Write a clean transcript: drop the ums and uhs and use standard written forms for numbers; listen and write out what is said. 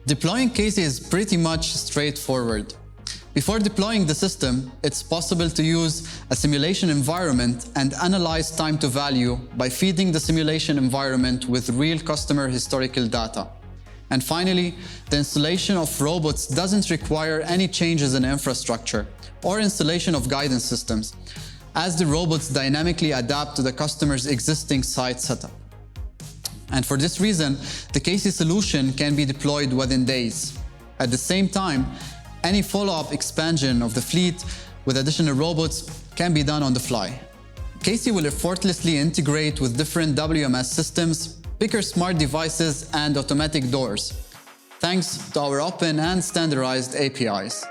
Deploying 𝐞𝐶 is pretty much straightforward. Before deploying the system, it's possible to use a simulation environment and analyze time to value by feeding the simulation environment with real customer historical data. And finally, the installation of robots doesn't require any changes in infrastructure or installation of guidance systems, as the robots dynamically adapt to the customer's existing site setup. And for this reason, the 𝐞𝐶 solution can be deployed within days. At the same time, any follow-up expansion of the fleet with additional robots can be done on the fly. 𝐞𝐶 will effortlessly integrate with different WMS systems, picker smart devices, and automatic doors, thanks to our open and standardized APIs.